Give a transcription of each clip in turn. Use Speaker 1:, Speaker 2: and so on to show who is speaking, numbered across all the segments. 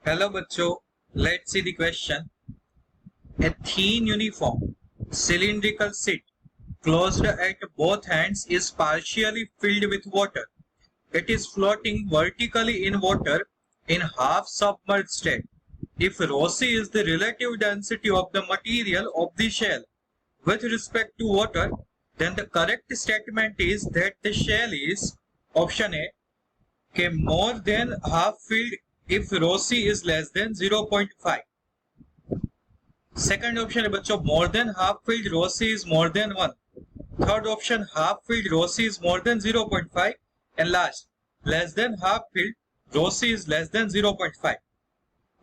Speaker 1: Hello बच्चों, let's see the question. A thin uniform cylindrical sheet closed at both ends is partially filled with water. It is floating vertically in water in half submerged state. If rho c is the relative density of the material of the shell with respect to water, then the correct statement is that the shell is option A के more than half filled if rho c is less than 0.5. Second option है बच्चों more than half filled rho c is more than 1. Third option half filled rho c is more than 0.5 and last less than half filled rho c is less than 0.5.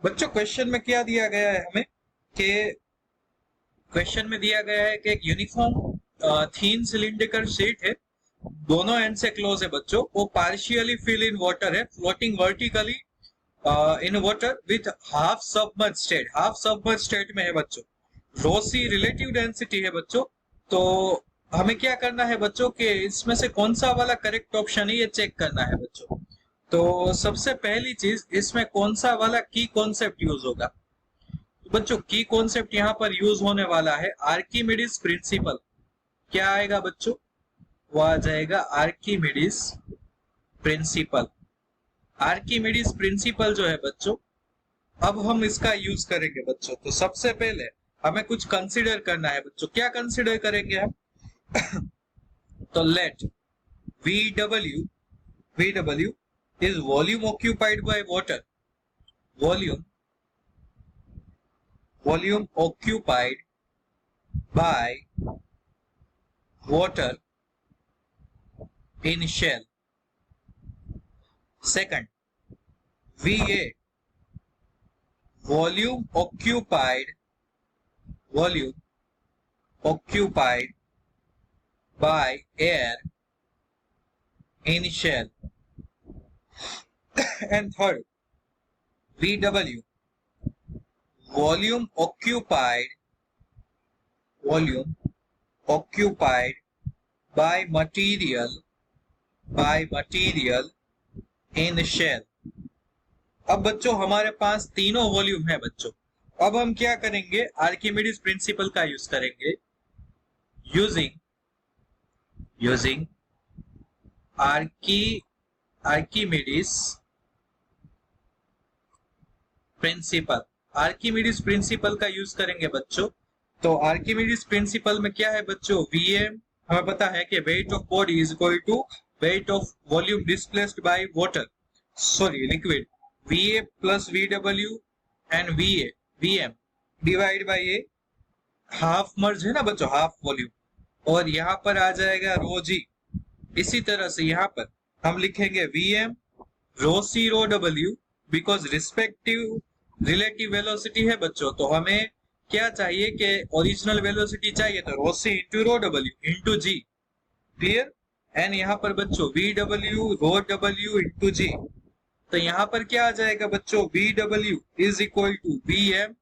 Speaker 1: बच्चों question में क्या दिया गया है हमें कि क्वेश्चन में दिया गया है कि एक यूनिफॉर्म थीन सिलिंड्रिकल शीट है, दोनों एंड से क्लोज है बच्चों, वो पार्शियली फिल इन वाटर है, floating vertically in water with half submerge state, half submerge state में है बच्चों. रो सी रिलेटिव डेंसिटी है बच्चों. तो हमें क्या करना है बच्चों कि इसमें से कौन सा वाला करेक्ट ऑप्शन है ये चेक करना है बच्चों. तो सबसे पहली चीज इसमें कौन सा वाला की कॉन्सेप्ट यूज होगा. तो बच्चों की कॉन्सेप्ट यहाँ पर यूज होने वाला है आर्किमिडीज प्रिंसिपल. क्या आएगा बच्चों, वो आ जाएगा आर्किमिडीज प्रिंसिपल. आर्किमिडीज प्रिंसिपल जो है बच्चों, अब हम इसका यूज करेंगे बच्चों. तो सबसे पहले हमें कुछ कंसीडर करना है बच्चों. क्या कंसीडर करेंगे हम तो late VW is volume occupied by water. Volume occupied by water in shell. Second, VA volume occupied by air in shell. And third, VW volume occupied by material in shell. अब बच्चों हमारे पास तीनों volume है बच्चों. अब हम क्या करेंगे, आर्किमिडीज प्रिंसिपल का यूज करेंगे. यूजिंग आर्किमिडीज प्रिंसिपल का यूज करेंगे बच्चों. तो आर्किमिडीज प्रिंसिपल में क्या है बच्चों, Vm हमें पता है कि weight of body is equal to weight of volume displaced by water, sorry liquid. VA plus VW and VM divide by A, half merge है ना बच्चों, हाफ वॉल्यूम. और यहाँ पर आ जाएगा रो जी. इसी तरह से यहाँ पर हम लिखेंगे VM rho C rho W, because respective relative velocity है बच्चों. तो हमें क्या चाहिए कि ओरिजिनल वेलोसिटी चाहिए, तो rho C into rho W into G. Clear. And यहाँ पर बच्चों VW rho W into G. तो यहाँ पर क्या आ जाएगा बच्चों, VW is equal to VM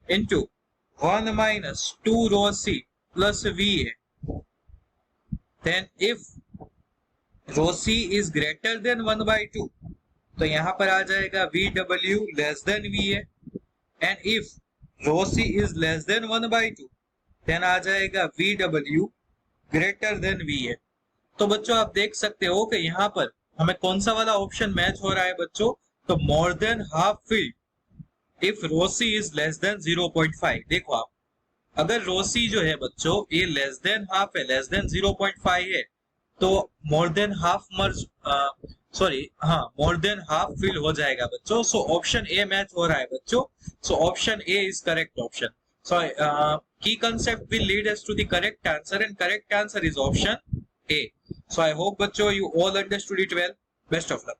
Speaker 1: into 1 minus 2 rho C plus VA. Then if rho C is greater than 1 by 2, तो यहाँ पर आ जाएगा VW less than VA. And if rho C is less than 1 by 2, then आ जाएगा VW greater than VA. तो बच्चों आप देख सकते हो कि यहाँ पर हमें कौन सा वाला ऑप्शन मैच हो रहा है बच्चों. तो more than half field if rho C is less than 0.5. देखो आप, अगर रो C जो है बच्चों ये लेस देन हाफ है, लेस देन 0.5 है, तो मोर देन हाफ मर्ज मोर देन हाफ फिल हो जाएगा बच्चों. सो ऑप्शन ए मैच हो रहा है बच्चों. So option A is correct option. So key concept will lead us to the correct answer and correct answer is option A. So I hope बच्चों you all understood it well. Best of luck.